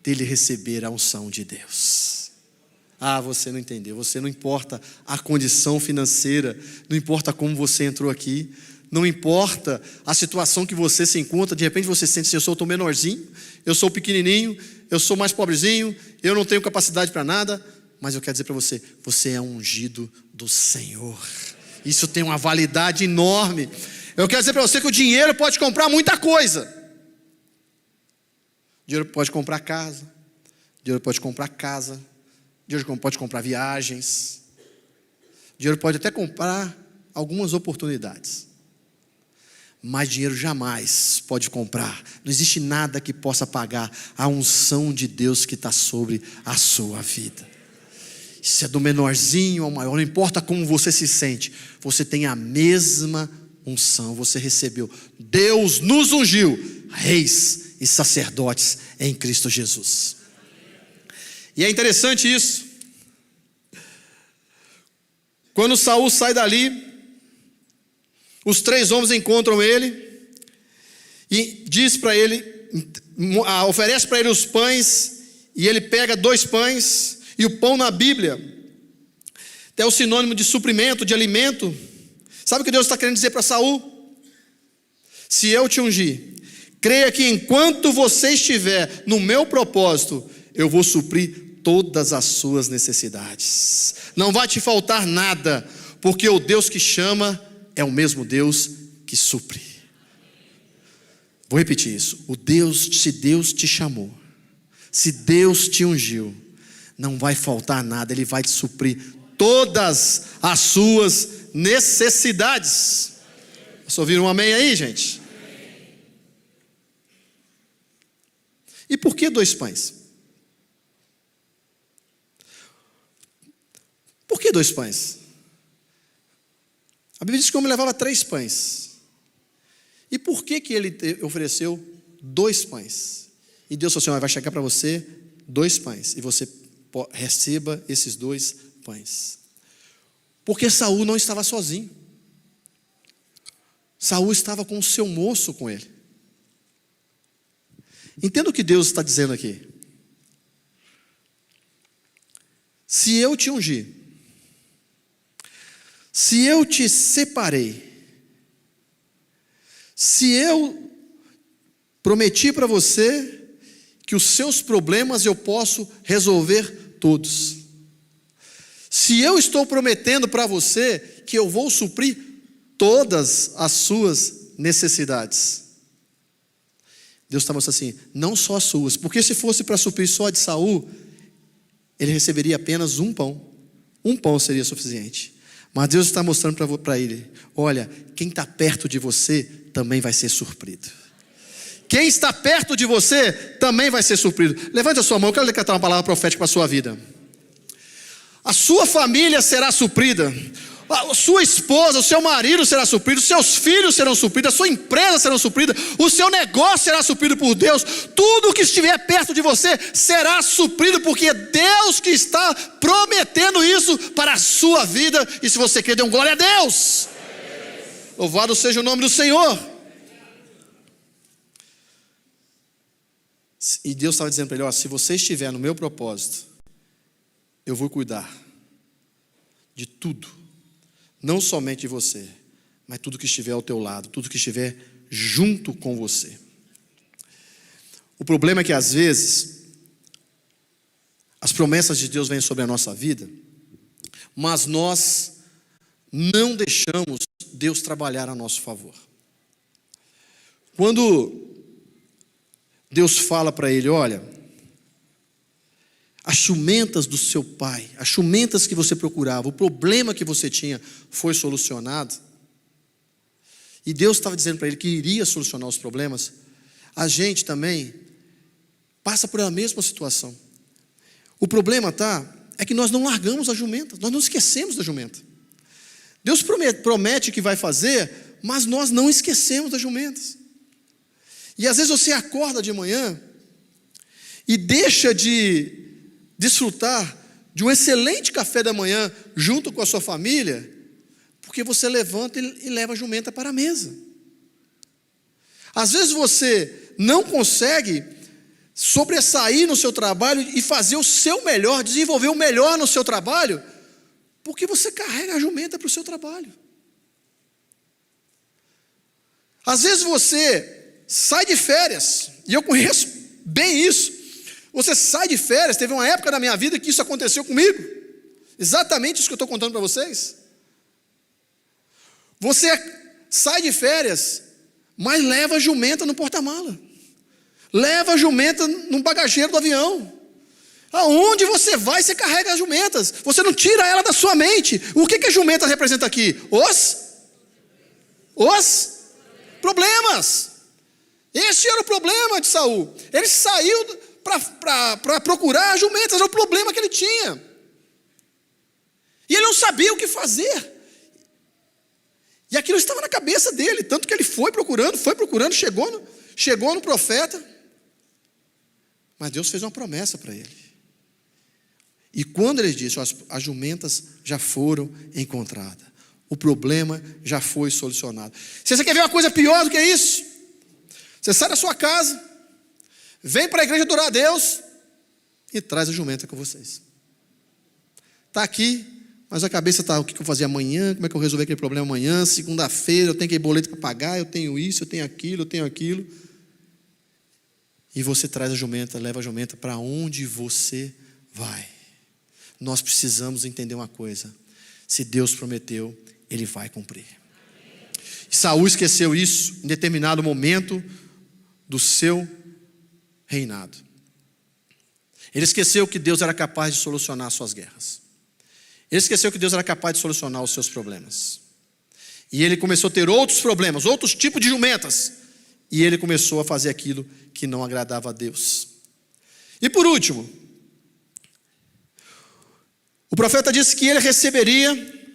dele receber a unção de Deus. Ah, você não entendeu. Você não importa a condição financeira, não importa como você entrou aqui, não importa a situação que você se encontra. De repente você sente assim, eu sou o menorzinho, eu sou pequenininho, eu sou mais pobrezinho, eu não tenho capacidade para nada. Mas eu quero dizer para você, você é ungido do Senhor. Isso tem uma validade enorme. Eu quero dizer para você que o dinheiro pode comprar muita coisa. O dinheiro pode comprar casa. O dinheiro pode comprar casa. O dinheiro pode comprar viagens. O dinheiro pode até comprar algumas oportunidades. Mas dinheiro jamais pode comprar. Não existe nada que possa pagar a unção de Deus que está sobre a sua vida. Isso é do menorzinho ao maior, não importa como você se sente, você tem a mesma unção, você recebeu. Deus nos ungiu, reis e sacerdotes em Cristo Jesus. E é interessante isso. Quando Saul sai dali, os 3 homens encontram ele e diz para ele, oferece para ele os pães, e ele pega 2 pães. E o pão na Bíblia é o sinônimo de suprimento, de alimento. Sabe o que Deus está querendo dizer para Saul? Se eu te ungir, creia que enquanto você estiver no meu propósito, eu vou suprir todas as suas necessidades. Não vai te faltar nada, porque o Deus que chama é o mesmo Deus que supre. Vou repetir isso. Se Deus te chamou, se Deus te ungiu, não vai faltar nada, Ele vai te suprir todas as suas necessidades. Vocês ouviram um amém aí, gente? E por que 2 pães? Por que 2 pães? A Bíblia diz que o homem levava 3 pães. E por que ele ofereceu 2 pães? E Deus falou assim, vai chegar para você 2 pães, e você receba esses 2 pães. Porque Saul não estava sozinho. Saul estava com o seu moço com ele. Entenda o que Deus está dizendo aqui. Se eu te ungir, se eu te separei, se eu prometi para você que os seus problemas eu posso resolver todos. Se eu estou prometendo para você que eu vou suprir todas as suas necessidades. Deus está mostrando assim, não só as suas, porque se fosse para suprir só de Saul, ele receberia apenas 1 pão. 1 pão seria suficiente. Mas Deus está mostrando para ele, olha, quem está perto de você também vai ser suprido. Quem está perto de você também vai ser suprido. Levante a sua mão, eu quero decretar uma palavra profética para a sua vida. A sua família será suprida. A sua esposa, o seu marido será suprido. Os seus filhos serão supridos. A sua empresa será suprida. O seu negócio será suprido por Deus. Tudo que estiver perto de você será suprido, porque é Deus que está prometendo isso para a sua vida. E se você quer, dê um glória a Deus. Louvado seja o nome do Senhor. E Deus estava dizendo para ele, se você estiver no meu propósito, eu vou cuidar de tudo, não somente de você, mas tudo que estiver ao teu lado, tudo que estiver junto com você. O problema é que às vezes as promessas de Deus vêm sobre a nossa vida, mas nós não deixamos Deus trabalhar a nosso favor. Quando Deus fala para ele, olha, as jumentas do seu pai, as jumentas que você procurava, o problema que você tinha foi solucionado. E Deus estava dizendo para ele que iria solucionar os problemas. a gente também passa por a mesma situação. O problema é que nós não largamos a jumenta, nós não esquecemos da jumenta. Deus promete que vai fazer, mas nós não esquecemos das jumentas. E às vezes você acorda de manhã e deixa de desfrutar de um excelente café da manhã junto com a sua família, porque você levanta e leva a jumenta para a mesa. Às vezes você não consegue sobressair no seu trabalho e fazer o seu melhor, desenvolver o melhor no seu trabalho, porque você carrega a jumenta para o seu trabalho. Às vezes você sai de férias, e eu conheço bem isso. Você sai de férias, teve uma época da minha vida que isso aconteceu comigo, exatamente isso que eu estou contando para vocês. Você sai de férias, mas leva a jumenta no porta-mala, leva a jumenta no bagageiro do avião. Aonde você vai, você carrega as jumentas, você não tira ela da sua mente. O que a jumenta representa aqui? Os problemas. Esse era o problema de Saul. Ele saiu para procurar as jumentas, era o problema que ele tinha. E ele não sabia o que fazer. E aquilo estava na cabeça dele, tanto que ele foi procurando, chegou no profeta. Mas Deus fez uma promessa para ele. E quando ele disse, as jumentas já foram encontradas, o problema já foi solucionado. Se você quer ver uma coisa pior do que isso, você sai da sua casa, vem para a igreja adorar a Deus e traz a jumenta com vocês. Está aqui, mas a cabeça está, o que eu vou fazer amanhã, como é que eu resolver aquele problema amanhã, segunda-feira, eu tenho aquele boleto para pagar, eu tenho isso, eu tenho aquilo. E você traz a jumenta, leva a jumenta para onde você vai. Nós precisamos entender uma coisa: se Deus prometeu, Ele vai cumprir. Saul esqueceu isso em determinado momento do seu reinado. Ele esqueceu que Deus era capaz de solucionar suas guerras. Ele esqueceu que Deus era capaz de solucionar os seus problemas. E ele começou a ter outros problemas, outros tipos de jumentas. E ele começou a fazer aquilo que não agradava a Deus. E por último, o profeta disse que ele receberia,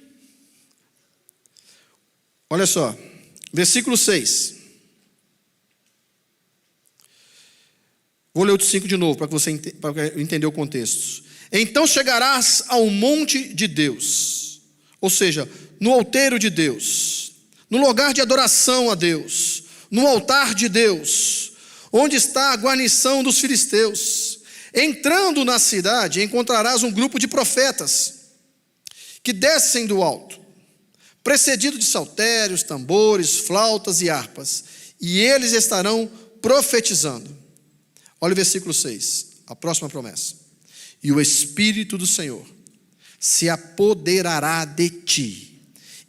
olha só, versículo 6. Vou ler o 5 de novo, para você entender o contexto. Então chegarás ao monte de Deus, ou seja, no outeiro de Deus, no lugar de adoração a Deus, no altar de Deus, onde está a guarnição dos filisteus. Entrando na cidade, encontrarás um grupo de profetas que descem do alto, precedido de saltérios, tambores, flautas e harpas, e eles estarão profetizando. Olha o versículo 6, a próxima promessa. E o Espírito do Senhor se apoderará de ti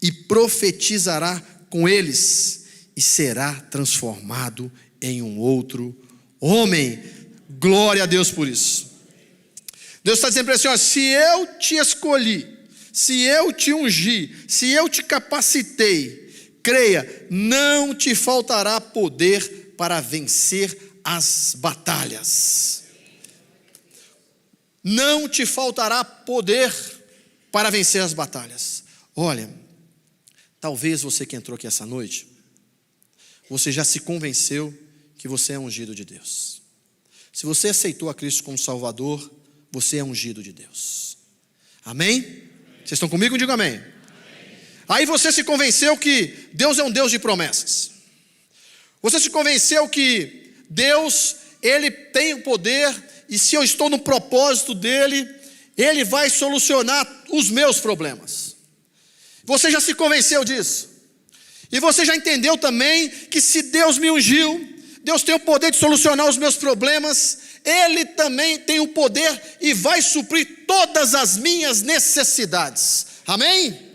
e profetizará com eles e será transformado em um outro homem. Glória a Deus por isso. Deus está dizendo para ele assim, se eu te escolhi, se eu te ungi, se eu te capacitei, creia, não te faltará poder para vencer as batalhas. Não te faltará poder para vencer as batalhas. Olha, talvez você que entrou aqui essa noite, você já se convenceu que você é ungido de Deus. Se você aceitou a Cristo como Salvador, você é ungido de Deus. Amém? Vocês estão comigo? Diga amém. Amém. Aí você se convenceu que Deus é um Deus de promessas. Você se convenceu que Deus, Ele tem o poder, e se eu estou no propósito dEle, Ele vai solucionar os meus problemas. Você já se convenceu disso? E você já entendeu também que se Deus me ungiu, Deus tem o poder de solucionar os meus problemas, Ele também tem o poder e vai suprir todas as minhas necessidades. Amém?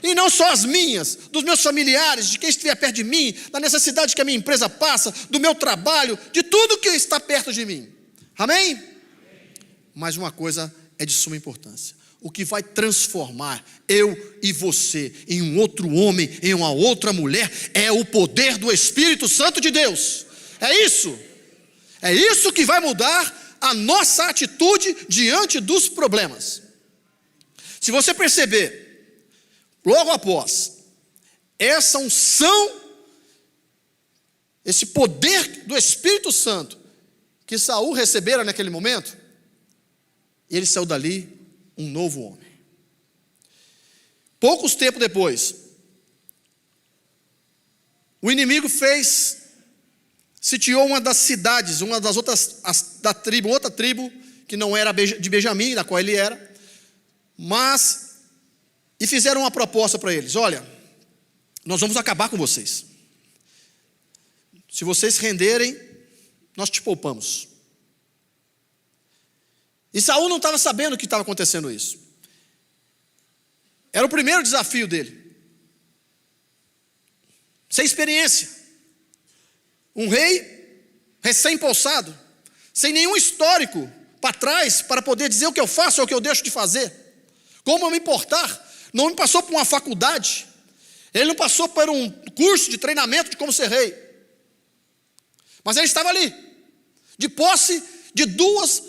E não só as minhas, dos meus familiares, de quem estiver perto de mim, da necessidade que a minha empresa passa, do meu trabalho, de tudo que está perto de mim. Amém? Mas uma coisa é de suma importância. O que vai transformar eu e você em um outro homem, em uma outra mulher, é o poder do Espírito Santo de Deus. É isso que vai mudar a nossa atitude diante dos problemas. Se você perceber, logo após essa unção, esse poder do Espírito Santo que Saul recebera naquele momento, ele saiu dali um novo homem. Poucos tempos depois, o inimigo sitiou uma das cidades, uma das outras, outra tribo, que não era de Benjamim, da qual ele era, e fizeram uma proposta para eles: olha, nós vamos acabar com vocês. Se vocês renderem, nós te poupamos. E Saul não estava sabendo que estava acontecendo isso. Era o primeiro desafio dele. Sem experiência. Um rei recém-possado, sem nenhum histórico para trás, para poder dizer o que eu faço ou o que eu deixo de fazer. Como eu me importar? Não me passou por uma faculdade. Ele não passou por um curso de treinamento de como ser rei. Mas ele estava ali, de posse de 3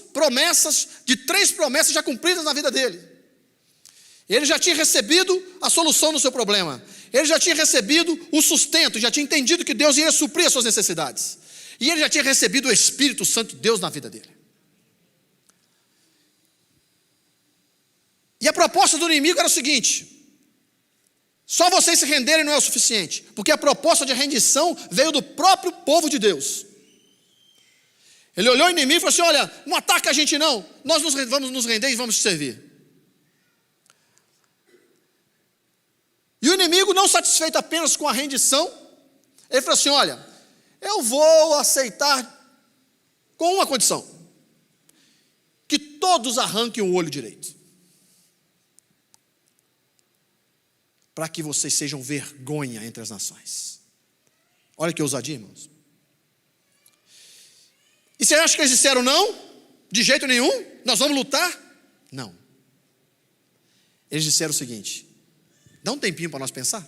promessas já cumpridas na vida dele. Ele já tinha recebido a solução do seu problema. Ele já tinha recebido o sustento, já tinha entendido que Deus ia suprir as suas necessidades. E ele já tinha recebido o Espírito Santo de Deus na vida dele. E a proposta do inimigo era o seguinte: só vocês se renderem não é o suficiente, porque a proposta de rendição veio do próprio povo de Deus. Ele olhou o inimigo e falou assim: olha, não ataca a gente não, nós vamos nos render e vamos te servir. E o inimigo, não satisfeito apenas com a rendição, ele falou assim: olha, eu vou aceitar com uma condição: que todos arranquem o olho direito, para que vocês sejam vergonha entre as nações. Olha que ousadia, irmãos. E você acha que eles disseram não? De jeito nenhum? Nós vamos lutar? Não. Eles disseram o seguinte: dá um tempinho para nós pensar.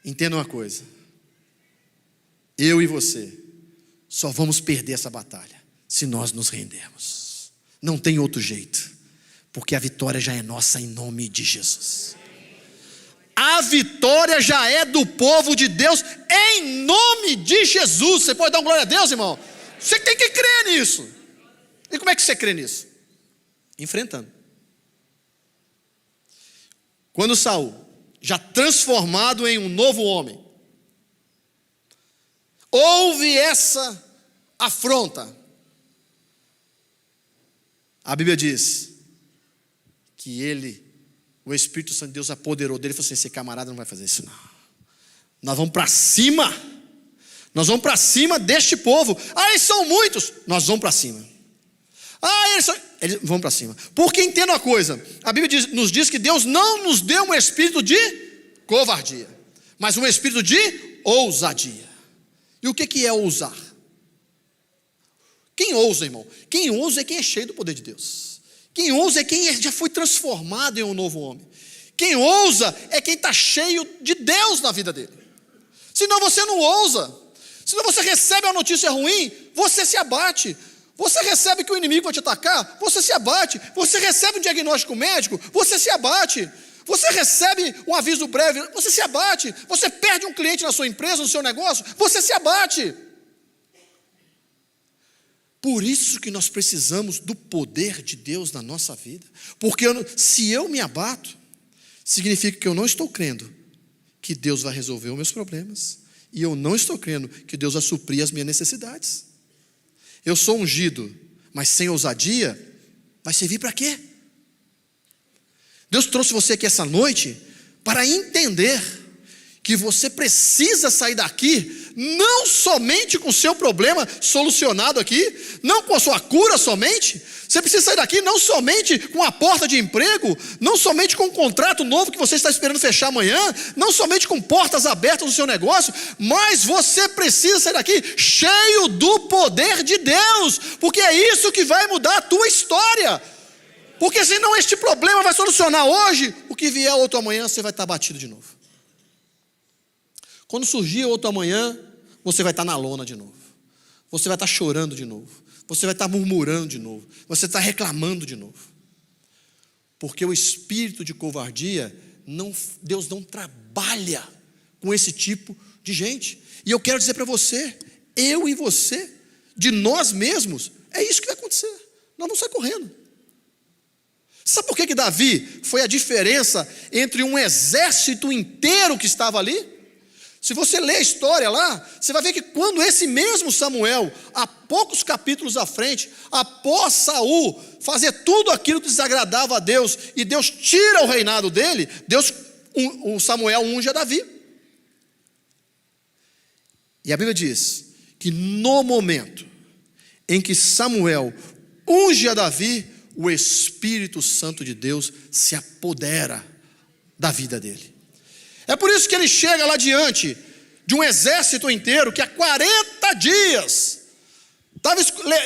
Entenda uma coisa: eu e você só vamos perder essa batalha se nós nos rendermos. Não tem outro jeito, porque a vitória já é nossa em nome de Jesus. A vitória já é do povo de Deus em nome de Jesus. Você pode dar uma glória a Deus, irmão? Você tem que crer nisso. E como é que você crê nisso? Enfrentando. Quando Saul, já transformado em um novo homem, houve essa afronta, a Bíblia diz que o Espírito Santo de Deus apoderou dele e falou assim: esse camarada não vai fazer isso não. Nós vamos para cima. Nós vamos para cima deste povo. Eles são muitos. Nós vamos para cima. Eles vão para cima. Porque entenda uma coisa: a Bíblia nos diz que Deus não nos deu um espírito de covardia, mas um espírito de ousadia. E o que é ousar? Quem ousa, irmão? Quem ousa é quem é cheio do poder de Deus. Quem ousa é quem já foi transformado em um novo homem. Quem ousa é quem está cheio de Deus na vida dele. Senão você não ousa. Senão você recebe uma notícia ruim, você se abate. Você recebe que o inimigo vai te atacar, você se abate. Você recebe um diagnóstico médico, você se abate. Você recebe um aviso breve, você se abate. Você perde um cliente na sua empresa, no seu negócio, você se abate. Por isso que nós precisamos do poder de Deus na nossa vida. Porque se eu me abato, significa que eu não estou crendo que Deus vai resolver os meus problemas. E eu não estou crendo que Deus vai suprir as minhas necessidades. Eu sou ungido, mas sem ousadia, vai servir para quê? Deus trouxe você aqui essa noite para entender que você precisa sair daqui não somente com o seu problema solucionado aqui, não com a sua cura somente. Você precisa sair daqui não somente com a porta de emprego, não somente com um contrato novo que você está esperando fechar amanhã, não somente com portas abertas no seu negócio, mas você precisa sair daqui cheio do poder de Deus, porque é isso que vai mudar a tua história. Porque senão este problema vai solucionar hoje, o que vier outro amanhã você vai estar batido de novo. Quando surgir outro amanhã, você vai estar na lona de novo. Você vai estar chorando de novo. Você vai estar murmurando de novo. Você está reclamando de novo. Porque o espírito de covardia, Deus não trabalha com esse tipo de gente. E eu quero dizer para você, eu e você, de nós mesmos, é isso que vai acontecer. Nós vamos sair correndo. Sabe por que Davi foi a diferença entre um exército inteiro que estava ali? Se você ler a história lá, você vai ver que quando esse mesmo Samuel, há poucos capítulos à frente, após Saul fazer tudo aquilo que desagradava a Deus, e Deus tira o reinado dele, o Samuel unge a Davi. E a Bíblia diz que no momento em que Samuel unge a Davi, o Espírito Santo de Deus se apodera da vida dele. É por isso que ele chega lá diante de um exército inteiro que há 40 dias estava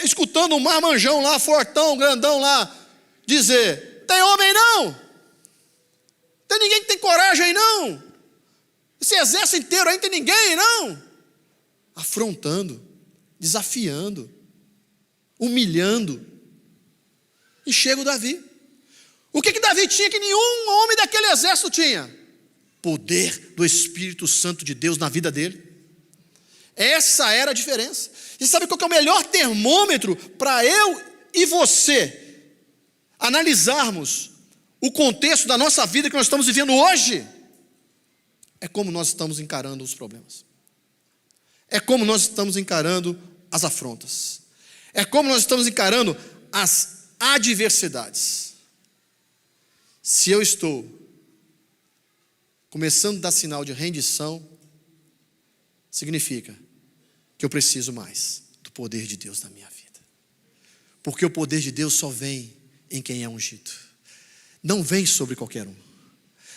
escutando um marmanjão lá, fortão, grandão lá, dizer: tem homem não? Tem ninguém que tem coragem aí não? Esse exército inteiro aí não tem ninguém não? Afrontando, desafiando, humilhando. E chega o Davi. O que Davi tinha que nenhum homem daquele exército tinha? Poder do Espírito Santo de Deus na vida dele. Essa era a diferença. E sabe qual que é o melhor termômetro para eu e você analisarmos o contexto da nossa vida que nós estamos vivendo hoje? É como nós estamos encarando os problemas. É como nós estamos encarando as afrontas. É como nós estamos encarando as adversidades. Se eu estou começando a dar sinal de rendição, significa que eu preciso mais do poder de Deus na minha vida. Porque o poder de Deus só vem em quem é ungido. Não vem sobre qualquer um.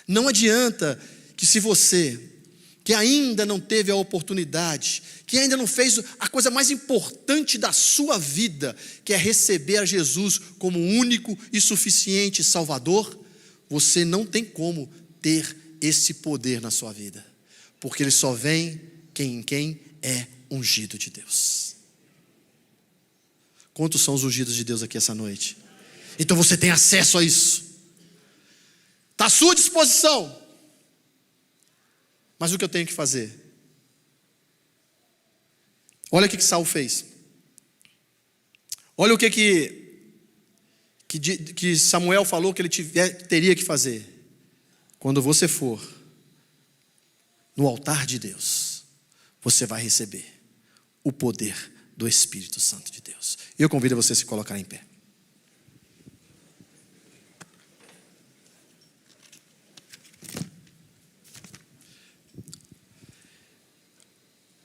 Não adianta que se você, que ainda não teve a oportunidade, que ainda não fez a coisa mais importante da sua vida, que é receber a Jesus como único e suficiente Salvador, você não tem como ter esse poder na sua vida, porque ele só vem em quem é ungido de Deus. Quantos são os ungidos de Deus aqui essa noite? Então você tem acesso a isso, está à sua disposição. Mas o que eu tenho que fazer? Olha o que Saul fez. Olha o que Samuel falou que ele teria que fazer. Quando você for no altar de Deus, você vai receber o poder do Espírito Santo de Deus. E eu convido você a se colocar em pé.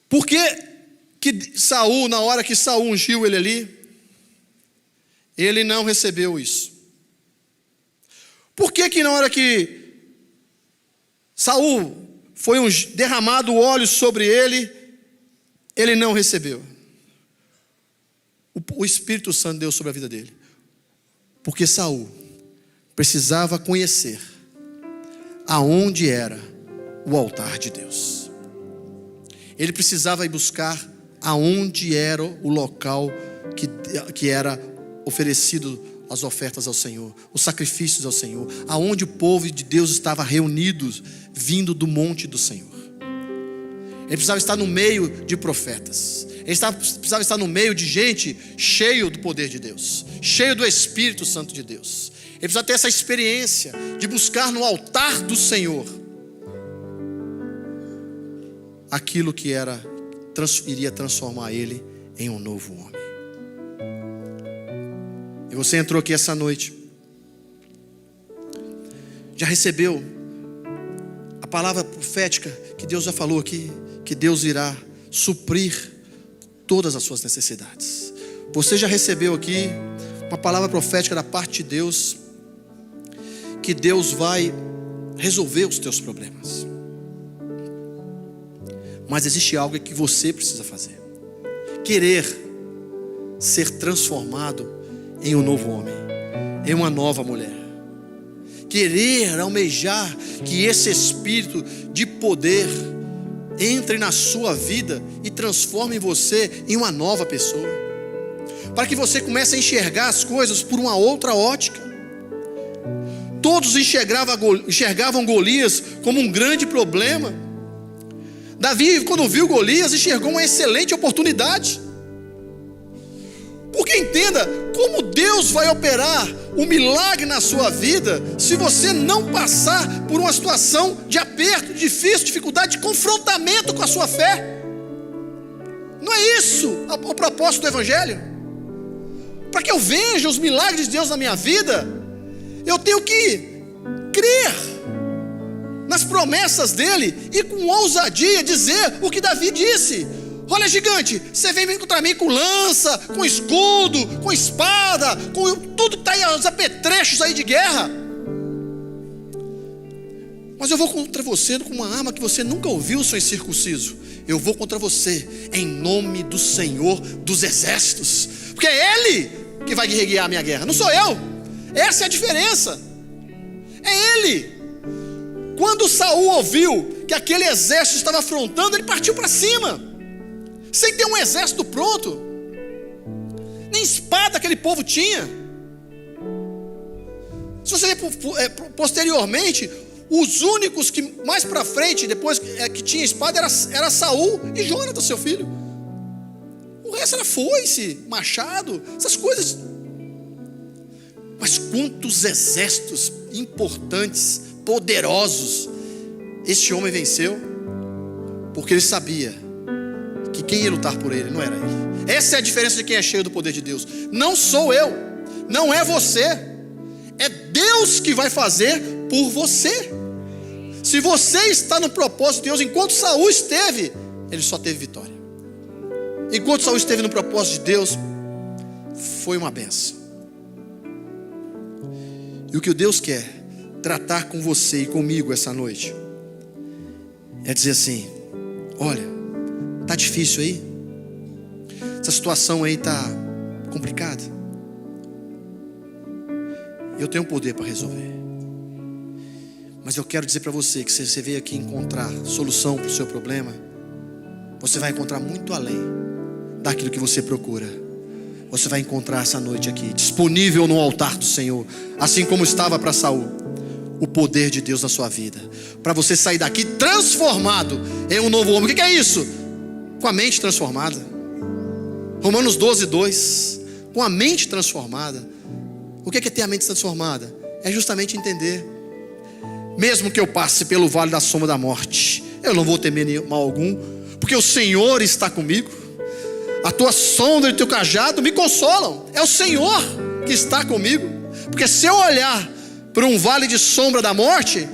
Por que Saul, na hora que Saul ungiu ele ali, ele não recebeu isso? Por que na hora que Saul foi derramado óleo sobre ele, ele não recebeu? O Espírito Santo deu sobre a vida dele. Porque Saul precisava conhecer aonde era o altar de Deus. Ele precisava ir buscar aonde era o local que era oferecido as ofertas ao Senhor, os sacrifícios ao Senhor, aonde o povo de Deus estava reunido, vindo do monte do Senhor. Ele precisava estar no meio de profetas. Ele precisava estar no meio de gente cheio do poder de Deus, cheio do Espírito Santo de Deus. Ele precisava ter essa experiência de buscar no altar do Senhor aquilo que iria transformar ele em um novo homem. E você entrou aqui essa noite, já recebeu a palavra profética que Deus já falou aqui, que Deus irá suprir todas as suas necessidades. Você já recebeu aqui uma palavra profética da parte de Deus, que Deus vai resolver os teus problemas. Mas existe algo que você precisa fazer: querer ser transformado em um novo homem, em uma nova mulher. Querer, almejar que esse espírito de poder entre na sua vida e transforme você em uma nova pessoa, para que você comece a enxergar as coisas por uma outra ótica. Todos enxergavam Golias como um grande problema. Davi, quando viu Golias, enxergou uma excelente oportunidade. Porque entenda, como Deus vai operar um milagre na sua vida se você não passar por uma situação de aperto, difícil, dificuldade, de confrontamento com a sua fé? Não é isso o propósito do Evangelho? Para que eu veja os milagres de Deus na minha vida, eu tenho que crer nas promessas dele e com ousadia dizer o que Davi disse: olha, gigante, você vem contra mim com lança, com escudo, com espada, com tudo que está aí, os apetrechos aí de guerra, mas eu vou contra você com uma arma que você nunca ouviu, seu incircunciso. Eu vou contra você em nome do Senhor dos Exércitos, porque é Ele que vai guerrear a minha guerra, não sou eu. Essa é a diferença, é Ele. Quando Saul ouviu que aquele exército estava afrontando, ele partiu para cima, sem ter um exército pronto, nem espada aquele povo tinha. Se você ver posteriormente, os únicos que mais para frente, depois que tinha espada, era Saul e Jonatas, seu filho. O resto era foice, machado, essas coisas. Mas quantos exércitos importantes, poderosos, este homem venceu? Porque ele sabia que quem ia lutar por ele não era ele. Essa é a diferença de quem é cheio do poder de Deus. Não sou eu, não é você, é Deus que vai fazer por você. Se você está no propósito de Deus, enquanto Saul esteve, ele só teve vitória. Enquanto Saul esteve no propósito de Deus, foi uma bênção. E o que Deus quer tratar com você e comigo essa noite é dizer assim: olha, está difícil aí, essa situação aí está complicada, eu tenho poder para resolver, mas eu quero dizer para você que se você veio aqui encontrar solução para o seu problema, você vai encontrar muito além daquilo que você procura. Você vai encontrar essa noite aqui, disponível no altar do Senhor, assim como estava para Saul, o poder de Deus na sua vida, para você sair daqui transformado em um novo homem. O que é isso? Com a mente transformada. Romanos 12:2, com a mente transformada. O que é ter a mente transformada? É justamente entender: mesmo que eu passe pelo vale da sombra da morte, eu não vou temer mal algum, porque o Senhor está comigo. A tua sombra e o teu cajado me consolam. É o Senhor que está comigo. Porque se eu olhar para um vale de sombra da morte,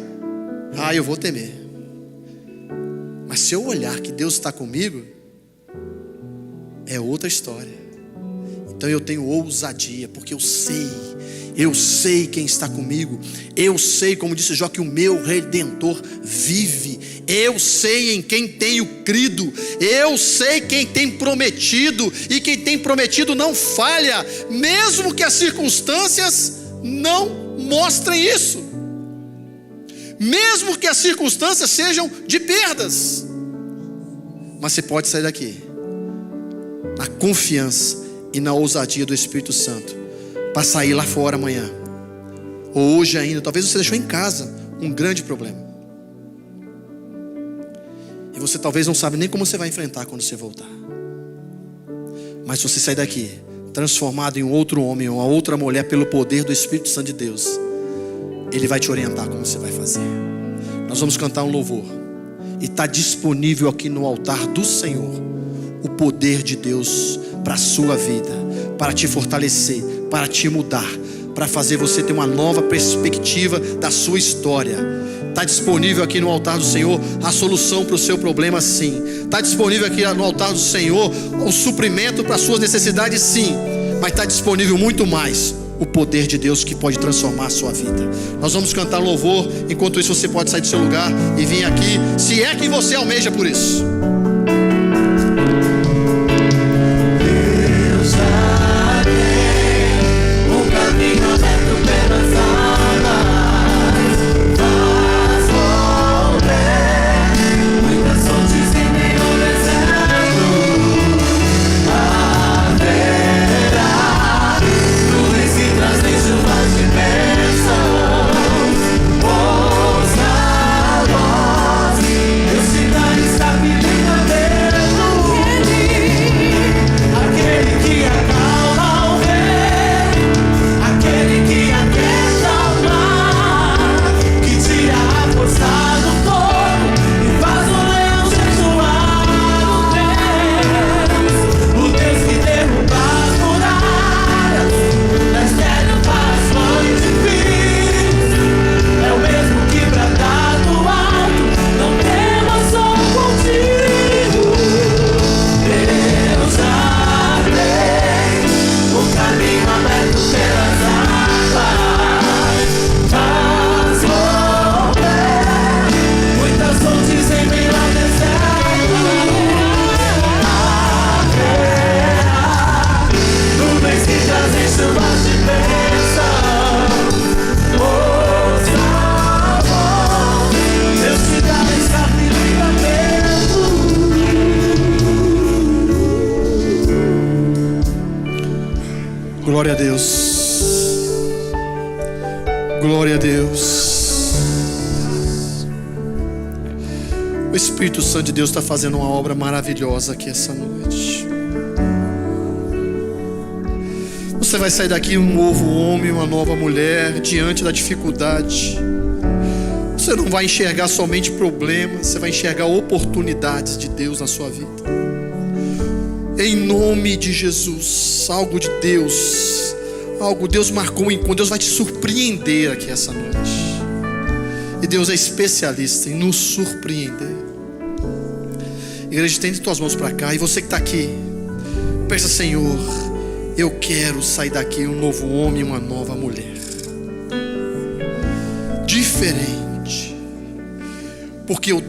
eu vou temer. Mas se eu olhar que Deus está comigo, é outra história. Então eu tenho ousadia, porque eu sei quem está comigo. Eu sei, como disse Jó, que o meu Redentor vive. Eu sei em quem tenho crido. Eu sei quem tem prometido. E quem tem prometido não falha, mesmo que as circunstâncias não mostrem isso, mesmo que as circunstâncias sejam de perdas. Mas você pode sair daqui na confiança e na ousadia do Espírito Santo, para sair lá fora amanhã, ou hoje ainda. Talvez você deixou em casa um grande problema, e você talvez não sabe nem como você vai enfrentar quando você voltar. Mas se você sair daqui transformado em um outro homem ou uma outra mulher pelo poder do Espírito Santo de Deus, Ele vai te orientar como você vai fazer. Nós vamos cantar um louvor, e está disponível aqui no altar do Senhor o poder de Deus para a sua vida, para te fortalecer, para te mudar, para fazer você ter uma nova perspectiva da sua história. Está disponível aqui no altar do Senhor a solução para o seu problema, sim. Está disponível aqui no altar do Senhor o suprimento para as suas necessidades, sim. Mas está disponível muito mais o poder de Deus que pode transformar a sua vida. Nós vamos cantar louvor. Enquanto isso, você pode sair do seu lugar e vir aqui, se é que você almeja por isso. Muitas fontes Glória a Deus. Glória a Deus. O Espírito Santo de Deus está fazendo uma obra maravilhosa aqui essa noite. Você vai sair daqui um novo homem, uma nova mulher, diante da dificuldade. Você não vai enxergar somente problemas, você vai enxergar oportunidades de Deus na sua vida. Em nome de Jesus, algo de Deus, Deus marcou um encontro. Deus vai te surpreender aqui essa noite. E Deus é especialista em nos surpreender. Igreja, estende tuas mãos para cá. E você que está aqui, peça: Senhor, eu quero sair daqui um novo homem, uma nova mulher, diferente, porque eu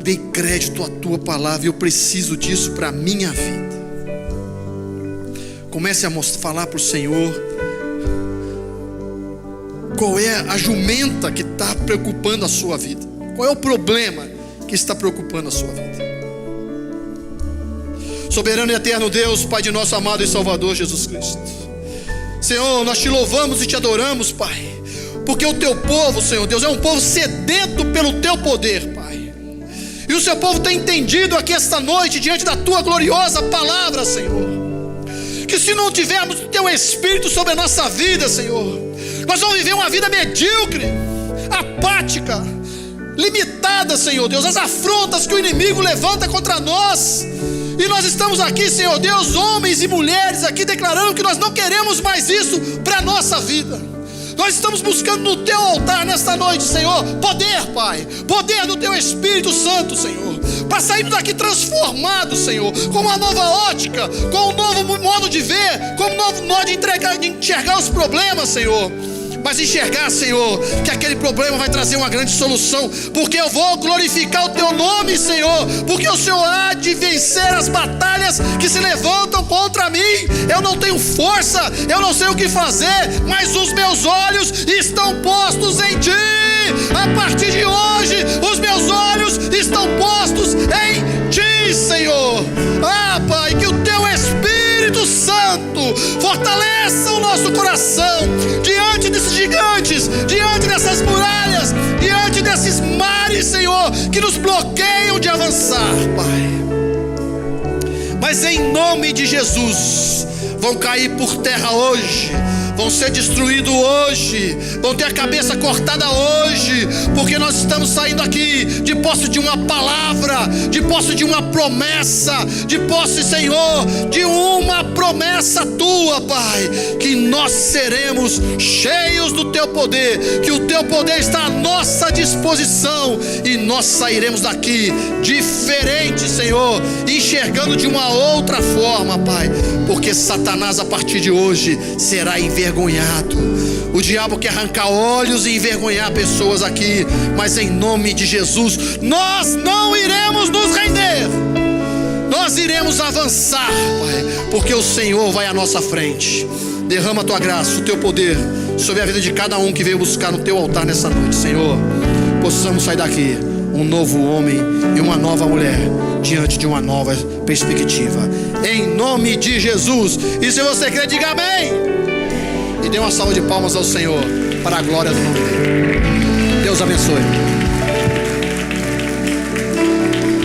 dei crédito à tua palavra e eu preciso disso para a minha vida. Comece a falar para o Senhor qual é a jumenta que está preocupando a sua vida, qual é o problema que está preocupando a sua vida. Soberano e eterno Deus, Pai de nosso amado e Salvador Jesus Cristo, Senhor, nós te louvamos e te adoramos, Pai, porque o teu povo, Senhor Deus, é um povo sedento pelo teu poder, Pai. E o seu povo tem entendido aqui esta noite, diante da tua gloriosa palavra, Senhor, que se não tivermos o teu Espírito sobre a nossa vida, Senhor, nós vamos viver uma vida medíocre, apática, limitada, Senhor Deus, as afrontas que o inimigo levanta contra nós. E nós estamos aqui, Senhor Deus, homens e mulheres aqui, declarando que nós não queremos mais isso para a nossa vida. Nós estamos buscando no teu altar nesta noite, Senhor, poder, Pai, poder do teu Espírito Santo, Senhor, para sairmos daqui transformados, Senhor, com uma nova ótica, com um novo modo de ver, com um novo modo de enxergar os problemas, Senhor. Mas enxergar, Senhor, que aquele problema vai trazer uma grande solução, porque eu vou glorificar o teu nome, Senhor, porque o Senhor há de vencer as batalhas que se levantam contra mim. Eu não tenho força, eu não sei o que fazer, mas os meus olhos estão postos em ti. A partir de hoje, os meus olhos estão postos em ti, Senhor. Ah, Pai, que o teu Espírito Santo fortaleça o nosso coração diante desses gigantes, diante dessas muralhas, diante desses mares, Senhor, que nos bloqueiam de avançar, Pai. Mas em nome de Jesus, vão cair por terra hoje, vão ser destruídos hoje, vão ter a cabeça cortada hoje, porque nós estamos saindo aqui de posse de uma palavra, de posse de uma promessa, de posse, Senhor, de uma promessa tua, Pai, que nós seremos cheios do teu poder, que o teu poder está à nossa disposição, e nós sairemos daqui diferente, Senhor, enxergando de uma outra forma, Pai, porque Satanás a partir de hoje será envergonhado. O diabo quer arrancar olhos e envergonhar pessoas aqui, mas em nome de Jesus nós não iremos nos render, nós iremos avançar, Pai, porque o Senhor vai à nossa frente. Derrama a tua graça, o teu poder sobre a vida de cada um que veio buscar no teu altar nessa noite, Senhor. Possamos sair daqui um novo homem e uma nova mulher, diante de uma nova perspectiva, em nome de Jesus. E se você crê, diga amém. E dê uma salva de palmas ao Senhor, para a glória do nome dele. Deus abençoe.